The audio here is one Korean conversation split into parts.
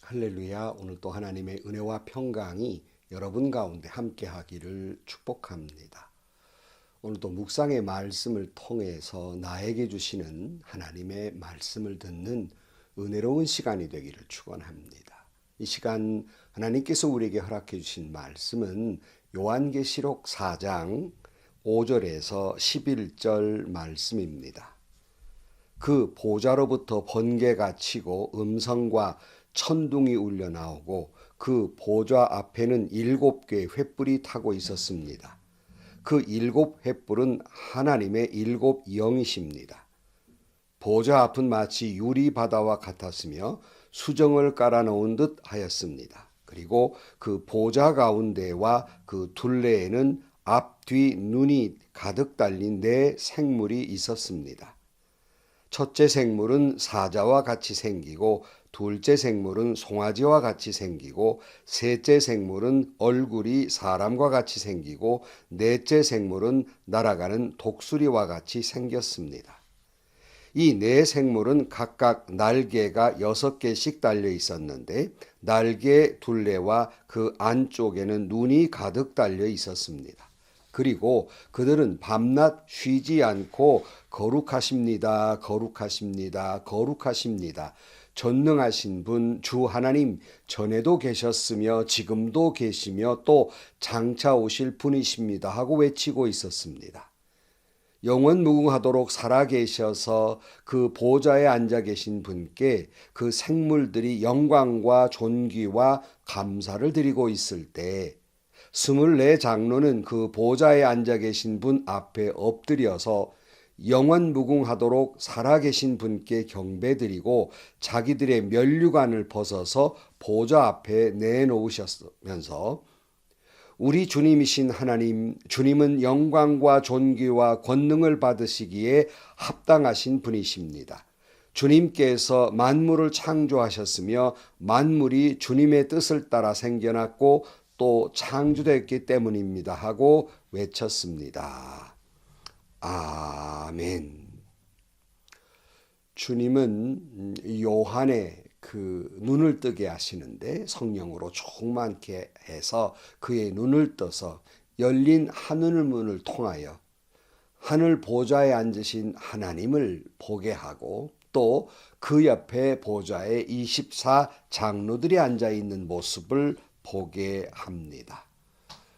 할렐루야. 오늘 또 하나님의 은혜와 평강이 여러분 가운데 함께 하기를 축복합니다. 오늘도 묵상의 말씀을 통해서 나에게 주시는 하나님의 말씀을 듣는 은혜로운 시간이 되기를 축원합니다. 이 시간 하나님께서 우리에게 허락해 주신 말씀은 요한계시록 4장 5절에서 11절 말씀입니다. 그 보좌로부터 번개가 치고 음성과 천둥이 울려 나오고 그 보좌 앞에는 7개의 횃불이 타고 있었습니다. 그 7횃불은 하나님의 7영이십니다. 보좌 앞은 마치 유리 바다와 같았으며 수정을 깔아놓은 듯 하였습니다. 그리고 그 보좌 가운데와 그 둘레에는 앞, 뒤, 눈이 가득 달린 네 생물이 있었습니다. 첫째 생물은 사자와 같이 생기고 둘째 생물은 송아지와 같이 생기고 셋째 생물은 얼굴이 사람과 같이 생기고 넷째 생물은 날아가는 독수리와 같이 생겼습니다. 이 네 생물은 각각 날개가 6개씩 달려 있었는데 날개 둘레와 그 안쪽에는 눈이 가득 달려 있었습니다. 그리고 그들은 밤낮 쉬지 않고 거룩하십니다. 거룩하십니다. 거룩하십니다. 전능하신 분 주 하나님 전에도 계셨으며 지금도 계시며 또 장차 오실 분이십니다 하고 외치고 있었습니다. 영원 무궁하도록 살아계셔서 그 보좌에 앉아 계신 분께 그 생물들이 영광과 존귀와 감사를 드리고 있을 때 24 장로는 그 보좌에 앉아 계신 분 앞에 엎드려서 영원 무궁하도록 살아계신 분께 경배드리고 자기들의 면류관을 벗어서 보좌 앞에 내놓으셨으면서 우리 주님이신 하나님, 주님은 영광과 존귀와 권능을 받으시기에 합당하신 분이십니다. 주님께서 만물을 창조하셨으며 만물이 주님의 뜻을 따라 생겨났고 또 창조됐기 때문입니다 하고 외쳤습니다. 아멘. 주님은 요한의 그 눈을 뜨게 하시는데 성령으로 충만케 해서 그의 눈을 떠서 열린 하늘 문을 통하여 하늘 보좌에 앉으신 하나님을 보게 하고 또 그 옆에 보좌에 24 장로들이 앉아 있는 모습을 보게 합니다.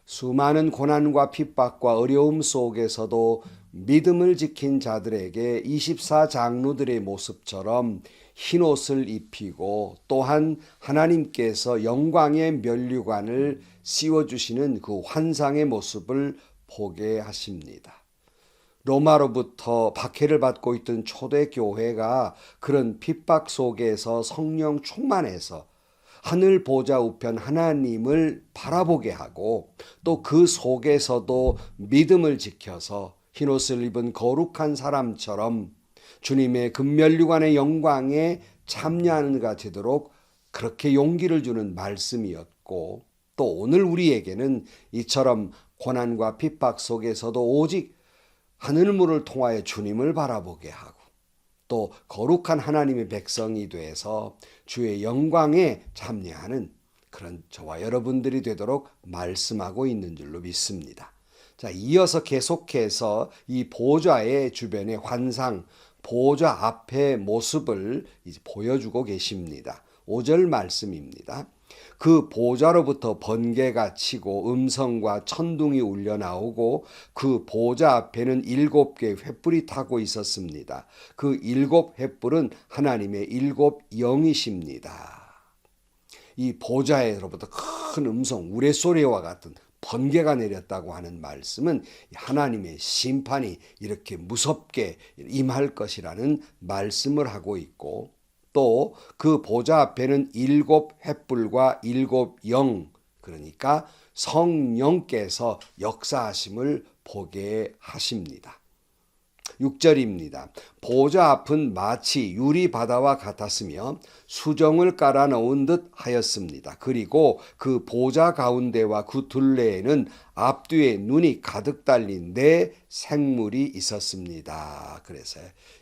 수많은 고난과 핍박과 어려움 속에서도 믿음을 지킨 자들에게 24 장로들의 모습처럼 흰옷을 입히고 또한 하나님께서 영광의 면류관을 씌워주시는 그 환상의 모습을 보게 하십니다. 로마로부터 박해를 받고 있던 초대교회가 그런 핍박 속에서 성령 충만해서 하늘 보좌 우편 하나님을 바라보게 하고 또 그 속에서도 믿음을 지켜서 흰옷을 입은 거룩한 사람처럼 주님의 금면류관의 영광에 참여하는 가 되도록 그렇게 용기를 주는 말씀이었고 또 오늘 우리에게는 이처럼 고난과 핍박 속에서도 오직 하늘문을 통하여 주님을 바라보게 하고 또 거룩한 하나님의 백성이 돼서 주의 영광에 참여하는 그런 저와 여러분들이 되도록 말씀하고 있는 줄로 믿습니다. 자, 이어서 계속해서 이 보좌의 주변의 환상, 보좌 앞의 모습을 이제 보여주고 계십니다. 5절 말씀입니다. 그 보좌로부터 번개가 치고 음성과 천둥이 울려 나오고 그 보좌 앞에는 7개의 횃불이 타고 있었습니다. 그 7횃불은 하나님의 7영이십니다. 이 보좌로부터 큰 음성, 우레소리와 같은 번개가 내렸다고 하는 말씀은 하나님의 심판이 이렇게 무섭게 임할 것이라는 말씀을 하고 있고 또 그 보좌 앞에는 7횃불과 7영, 그러니까 성령께서 역사하심을 보게 하십니다. 6절입니다. 보좌 앞은 마치 유리 바다와 같았으며 수정을 깔아 놓은 듯 하였습니다. 그리고 그 보좌 가운데와 그 둘레에는 앞뒤에 눈이 가득 달린 네 생물이 있었습니다. 그래서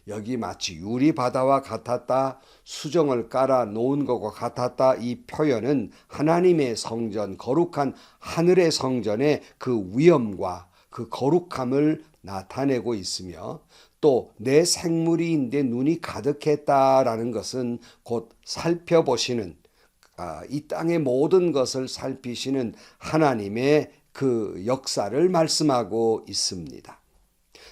여기 마치 유리 바다와 같았다, 수정을 깔아 놓은 것과 같았다, 이 표현은 하나님의 성전, 거룩한 하늘의 성전의 그 위엄과 그 거룩함을 나타내고 있으며, 또 내 생물이인데 눈이 가득했다라는 것은 곧 살펴보시는, 이 땅의 모든 것을 살피시는 하나님의 그 역사를 말씀하고 있습니다.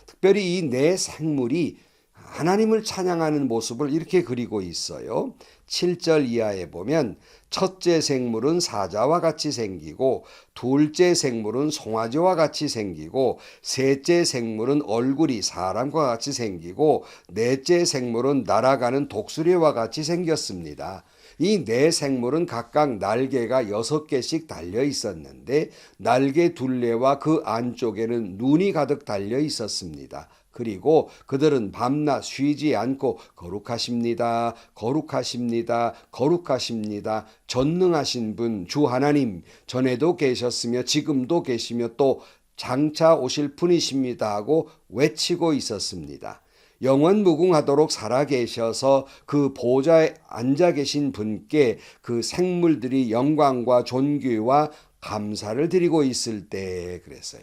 특별히 이 내 생물이 하나님을 찬양하는 모습을 이렇게 그리고 있어요. 7절 이하에 보면 첫째 생물은 사자와 같이 생기고, 둘째 생물은 송아지와 같이 생기고, 셋째 생물은 얼굴이 사람과 같이 생기고, 넷째 생물은 날아가는 독수리와 같이 생겼습니다. 이 네 생물은 각각 날개가 6개씩 달려 있었는데, 날개 둘레와 그 안쪽에는 눈이 가득 달려 있었습니다. 그리고 그들은 밤낮 쉬지 않고 거룩하십니다, 거룩하십니다, 거룩하십니다. 전능하신 분 주 하나님, 전에도 계셨으며 지금도 계시며 또 장차 오실 분이십니다 하고 외치고 있었습니다. 영원 무궁하도록 살아계셔서 그 보좌에 앉아 계신 분께 그 생물들이 영광과 존귀와 감사를 드리고 있을 때 그랬어요.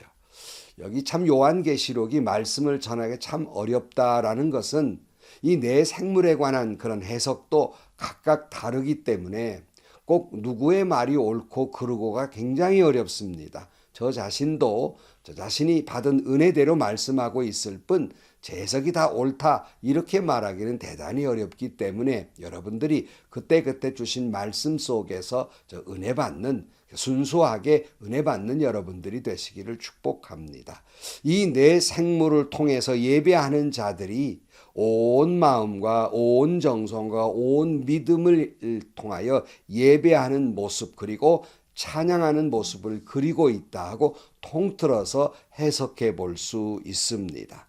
여기 참 요한계시록이 말씀을 전하기 참 어렵다라는 것은 이 네 생물에 관한 그런 해석도 각각 다르기 때문에 꼭 누구의 말이 옳고 그르고가 굉장히 어렵습니다. 저 자신도 저 자신이 받은 은혜대로 말씀하고 있을 뿐 제 해석이 다 옳다 이렇게 말하기는 대단히 어렵기 때문에 여러분들이 그때그때 주신 말씀 속에서 저 은혜 받는, 순수하게 은혜 받는 여러분들이 되시기를 축복합니다. 이 네 생물을 통해서 예배하는 자들이 온 마음과 온 정성과 온 믿음을 통하여 예배하는 모습, 그리고 찬양하는 모습을 그리고 있다 하고 통틀어서 해석해 볼 수 있습니다.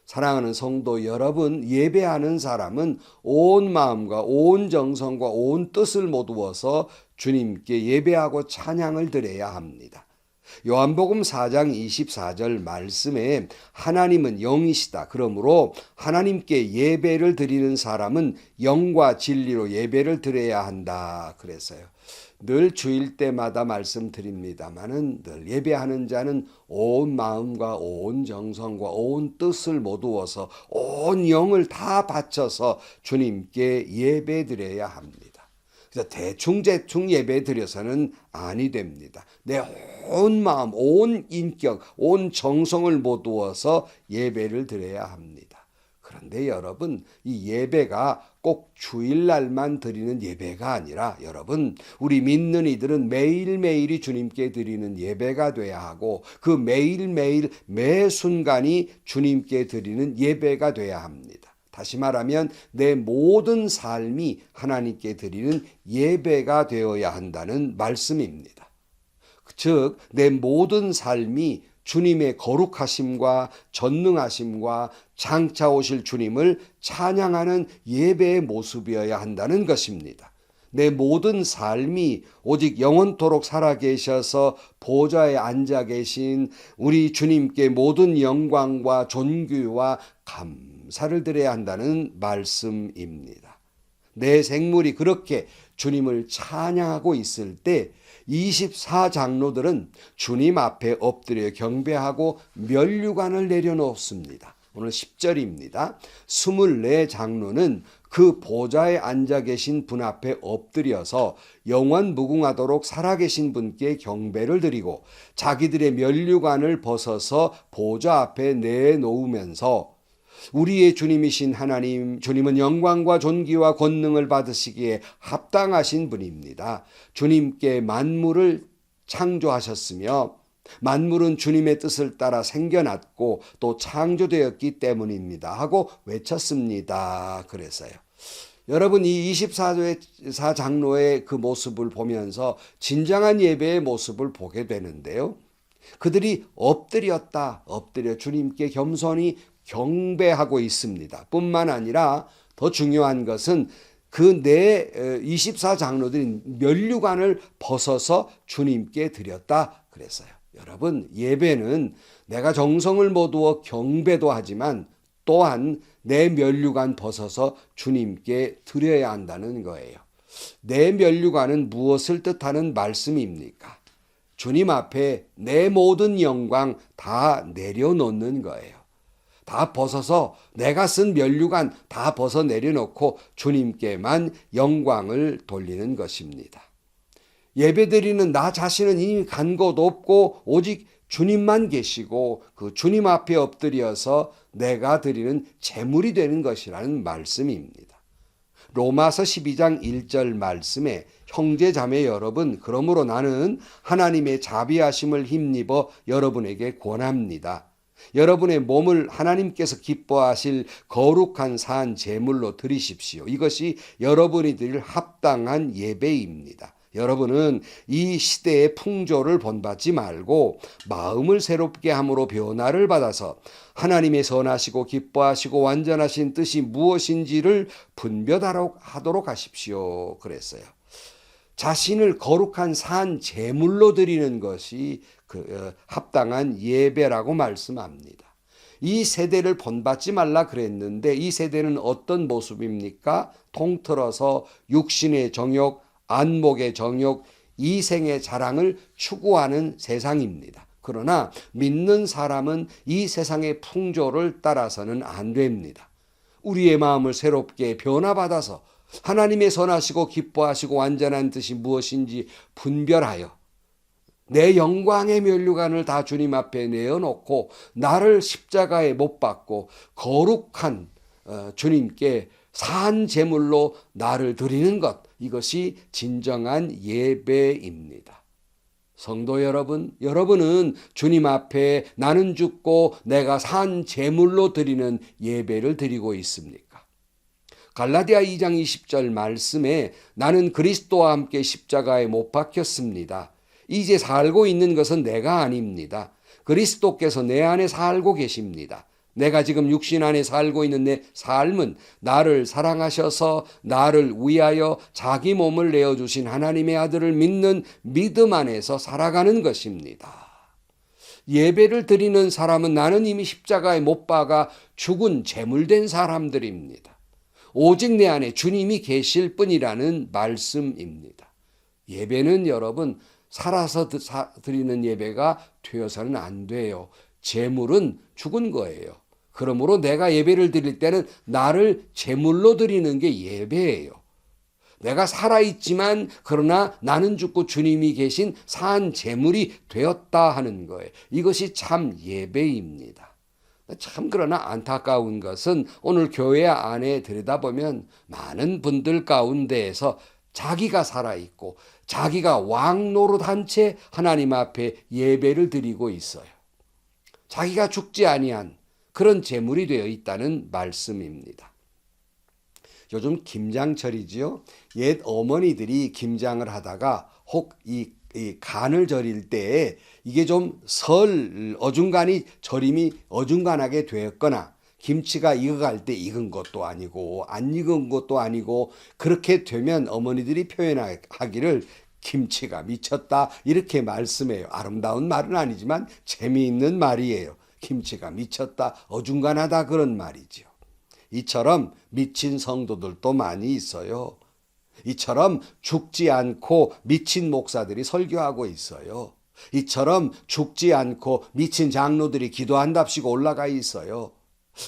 사랑하는 성도 여러분, 예배하는 사람은 온 마음과 온 정성과 온 뜻을 모두어서 주님께 예배하고 찬양을 드려야 합니다. 요한복음 4장 24절 말씀에 하나님은 영이시다, 그러므로 하나님께 예배를 드리는 사람은 영과 진리로 예배를 드려야 한다 그랬어요. 늘 주일 때마다 말씀드립니다마는 늘 예배하는 자는 온 마음과 온 정성과 온 뜻을 모두어서 온 영을 다 바쳐서 주님께 예배 드려야 합니다. 그래서 대충 예배 드려서는 아니 됩니다. 내 온 마음, 온 인격, 온 정성을 모두어서 예배를 드려야 합니다. 그런데 여러분, 이 예배가 꼭 주일날만 드리는 예배가 아니라 여러분, 우리 믿는 이들은 매일매일이 주님께 드리는 예배가 돼야 하고, 그 매일매일 매 순간이 주님께 드리는 예배가 돼야 합니다. 다시 말하면 내 모든 삶이 하나님께 드리는 예배가 되어야 한다는 말씀입니다. 즉, 내 모든 삶이 주님의 거룩하심과 전능하심과 장차 오실 주님을 찬양하는 예배의 모습이어야 한다는 것입니다. 내 모든 삶이 오직 영원토록 살아계셔서 보좌에 앉아 계신 우리 주님께 모든 영광과 존귀와 감사를 드려야 한다는 말씀입니다. 내 생물이 그렇게 주님을 찬양하고 있을 때 24장로들은 주님 앞에 엎드려 경배하고 면류관을 내려놓습니다. 오늘 10절입니다. 24장로는 그 보좌에 앉아 계신 분 앞에 엎드려서 영원 무궁하도록 살아계신 분께 경배를 드리고 자기들의 면류관을 벗어서 보좌 앞에 내놓으면서 우리의 주님이신 하나님, 주님은 영광과 존귀와 권능을 받으시기에 합당하신 분입니다. 주님께 만물을 창조하셨으며 만물은 주님의 뜻을 따라 생겨났고 또 창조되었기 때문입니다 하고 외쳤습니다. 그래서요. 여러분, 이 24장로의 그 모습을 보면서 진정한 예배의 모습을 보게 되는데요. 그들이 엎드려 주님께 겸손히 경배하고 있습니다. 뿐만 아니라 더 중요한 것은 그 내 24장로들이 면류관을 벗어서 주님께 드렸다 그랬어요. 여러분, 예배는 내가 정성을 모두어 경배도 하지만 또한 내 면류관 벗어서 주님께 드려야 한다는 거예요. 내 면류관은 무엇을 뜻하는 말씀입니까? 주님 앞에 내 모든 영광 다 내려놓는 거예요. 다 벗어서 내가 쓴 면류관 다 벗어 내려놓고 주님께만 영광을 돌리는 것입니다. 예배드리는 나 자신은 이미 간 곳 없고 오직 주님만 계시고 그 주님 앞에 엎드려서 내가 드리는 제물이 되는 것이라는 말씀입니다. 로마서 12장 1절 말씀에 형제 자매 여러분, 그러므로 나는 하나님의 자비하심을 힘입어 여러분에게 권합니다. 여러분의 몸을 하나님께서 기뻐하실 거룩한 산 제물로 드리십시오. 이것이 여러분이 드릴 합당한 예배입니다. 여러분은 이 시대의 풍조를 본받지 말고 마음을 새롭게 함으로 변화를 받아서 하나님의 선하시고 기뻐하시고 완전하신 뜻이 무엇인지를 분별하도록 하십시오. 그랬어요. 자신을 거룩한 산 제물로 드리는 것이 합당한 예배라고 말씀합니다. 이 세대를 본받지 말라 그랬는데 이 세대는 어떤 모습입니까? 통틀어서 육신의 정욕, 안목의 정욕, 이생의 자랑을 추구하는 세상입니다. 그러나 믿는 사람은 이 세상의 풍조를 따라서는 안 됩니다. 우리의 마음을 새롭게 변화받아서 하나님의 선하시고 기뻐하시고 완전한 뜻이 무엇인지 분별하여 내 영광의 면류관을 다 주님 앞에 내어놓고 나를 십자가에 못 박고 거룩한 주님께 산 제물로 나를 드리는 것, 이것이 진정한 예배입니다. 성도 여러분, 여러분은 주님 앞에 나는 죽고 내가 산 제물로 드리는 예배를 드리고 있습니까? 갈라디아 2장 20절 말씀에 나는 그리스도와 함께 십자가에 못 박혔습니다. 이제 살고 있는 것은 내가 아닙니다. 그리스도께서 내 안에 살고 계십니다. 내가 지금 육신 안에 살고 있는 내 삶은 나를 사랑하셔서 나를 위하여 자기 몸을 내어주신 하나님의 아들을 믿는 믿음 안에서 살아가는 것입니다. 예배를 드리는 사람은 나는 이미 십자가에 못 박아 죽은 제물된 사람들입니다. 오직 내 안에 주님이 계실 뿐이라는 말씀입니다. 예배는 여러분 살아서 드리는 예배가 되어서는 안 돼요. 제물은 죽은 거예요. 그러므로 내가 예배를 드릴 때는 나를 제물로 드리는 게 예배예요. 내가 살아있지만 그러나 나는 죽고 주님이 계신 산 제물이 되었다 하는 거예요. 이것이 참 예배입니다. 참 그러나 안타까운 것은 오늘 교회 안에 들여다보면 많은 분들 가운데에서 자기가 살아있고 자기가 왕노릇한 채 하나님 앞에 예배를 드리고 있어요. 자기가 죽지 아니한 그런 제물이 되어 있다는 말씀입니다. 요즘 김장철이지요. 옛 어머니들이 김장을 하다가 혹 이 간을 절일 때 이게 좀 어중간히 절임이 어중간하게 되었거나 김치가 익어갈 때 익은 것도 아니고 안 익은 것도 아니고 그렇게 되면 어머니들이 표현하기를 김치가 미쳤다 이렇게 말씀해요. 아름다운 말은 아니지만 재미있는 말이에요. 김치가 미쳤다, 어중간하다 그런 말이죠. 이처럼 미친 성도들도 많이 있어요. 이처럼 죽지 않고 미친 목사들이 설교하고 있어요. 이처럼 죽지 않고 미친 장로들이 기도한답시고 올라가 있어요.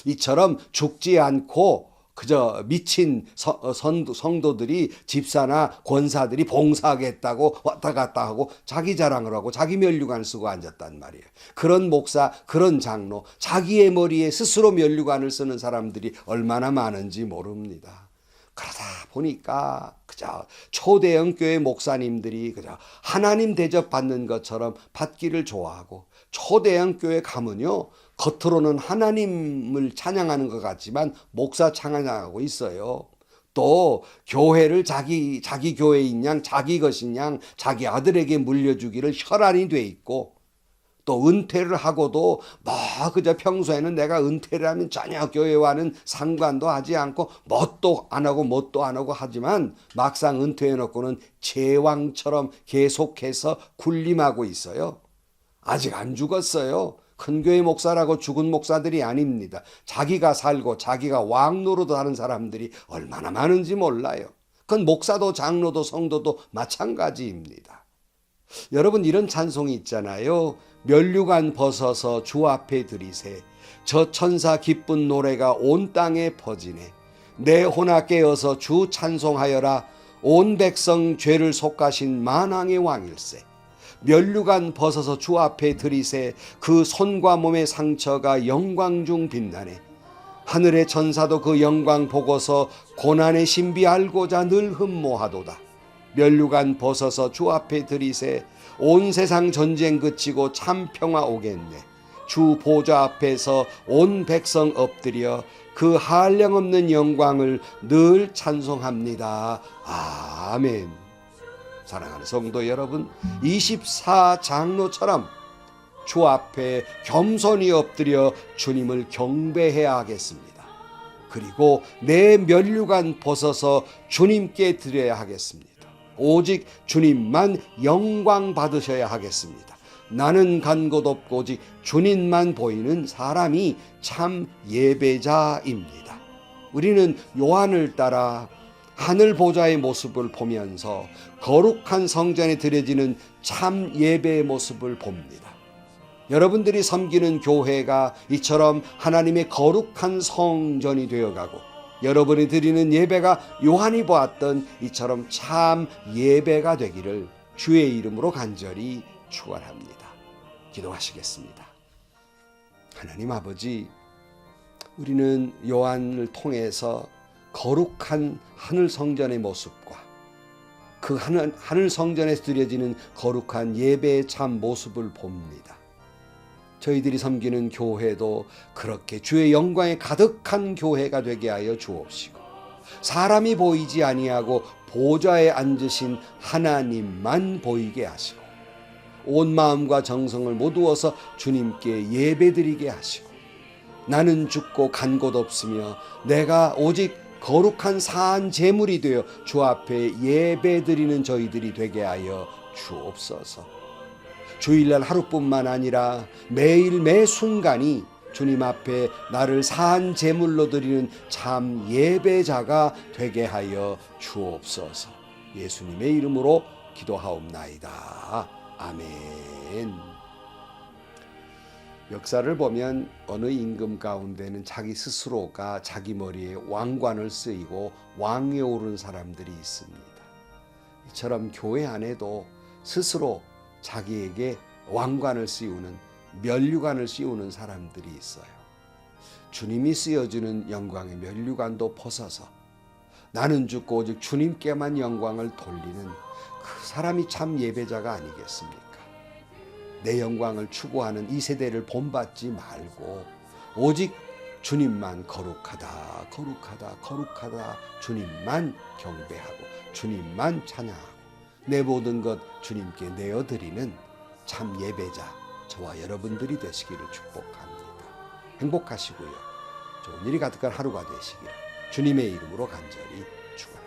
이처럼 죽지 않고 그저 미친 성도들이 집사나 권사들이 봉사하겠다고 왔다 갔다 하고 자기 자랑을 하고 자기 면류관 쓰고 앉았단 말이에요. 그런 목사, 그런 장로, 자기의 머리에 스스로 면류관을 쓰는 사람들이 얼마나 많은지 모릅니다. 그러다 보니까 그저 초대형 교회 목사님들이 그저 하나님 대접받는 것처럼 받기를 좋아하고 초대형 교회 가면요 겉으로는 하나님을 찬양하는 것 같지만 목사 찬양하고 있어요. 또 교회를 자기 교회인 양 자기 것인 양 자기 아들에게 물려주기를 혈안이 돼 있고 또 은퇴를 하고도 그저 평소에는 내가 은퇴를 하면 전혀 교회와는 상관도 하지 않고 뭣도 안 하고 하지만 막상 은퇴해 놓고는 제왕처럼 계속해서 군림하고 있어요. 아직 안 죽었어요. 큰 교회 목사라고 죽은 목사들이 아닙니다. 자기가 살고 자기가 왕 노릇을 하는 사람들이 얼마나 많은지 몰라요. 그건 목사도 장로도 성도도 마찬가지입니다. 여러분, 이런 찬송이 있잖아요. 면류관 벗어서 주 앞에 들이세, 저 천사 기쁜 노래가 온 땅에 퍼지네. 내 혼아 깨어서 주 찬송하여라. 온 백성 죄를 속하신 만왕의 왕일세. 면류관 벗어서 주 앞에 들이세, 그 손과 몸의 상처가 영광 중 빛나네. 하늘의 천사도 그 영광 보고서 고난의 신비 알고자 늘 흠모하도다. 면류관 벗어서 주 앞에 들이세, 온 세상 전쟁 그치고 참 평화 오겠네. 주 보좌 앞에서 온 백성 엎드려 그 한량없는 영광을 늘 찬송합니다. 아멘. 사랑하는 성도 여러분, 24장로처럼 주 앞에 겸손히 엎드려 주님을 경배해야 하겠습니다. 그리고 내 면류관 벗어서 주님께 드려야 하겠습니다. 오직 주님만 영광 받으셔야 하겠습니다. 나는 간 곳 없고 오직 주님만 보이는 사람이 참 예배자입니다. 우리는 요한을 따라 하늘 보좌의 모습을 보면서 거룩한 성전에 드려지는 참 예배의 모습을 봅니다. 여러분들이 섬기는 교회가 이처럼 하나님의 거룩한 성전이 되어가고, 여러분이 드리는 예배가 요한이 보았던 이처럼 참 예배가 되기를 주의 이름으로 간절히 축원합니다. 기도하시겠습니다. 하나님 아버지, 우리는 요한을 통해서 거룩한 하늘 성전의 모습과 그 하늘 성전에서 드려지는 거룩한 예배의 참 모습을 봅니다. 저희들이 섬기는 교회도 그렇게 주의 영광에 가득한 교회가 되게 하여 주옵시고, 사람이 보이지 아니하고 보좌에 앉으신 하나님만 보이게 하시고, 온 마음과 정성을 모두어서 주님께 예배드리게 하시고, 나는 죽고 간 곳 없으며 내가 오직 거룩한 사한 제물이 되어 주 앞에 예배드리는 저희들이 되게 하여 주옵소서. 주일날 하루뿐만 아니라 매일 매 순간이 주님 앞에 나를 사한 제물로 드리는 참 예배자가 되게 하여 주옵소서. 예수님의 이름으로 기도하옵나이다. 아멘. 역사를 보면 어느 임금 가운데는 자기 스스로가 자기 머리에 왕관을 쓰이고 왕위에 오른 사람들이 있습니다. 이처럼 교회 안에도 스스로 자기에게 왕관을 씌우는, 면류관을 씌우는 사람들이 있어요. 주님이 씌워주는 영광의 면류관도 벗어서 나는 죽고 오직 주님께만 영광을 돌리는 그 사람이 참 예배자가 아니겠습니까? 내 영광을 추구하는 이 세대를 본받지 말고 오직 주님만 거룩하다, 거룩하다, 거룩하다, 주님만 경배하고 주님만 찬양하고 내 모든 것 주님께 내어드리는 참 예배자 저와 여러분들이 되시기를 축복합니다. 행복하시고요. 좋은 일이 가득한 하루가 되시기를 주님의 이름으로 간절히 축원합니다.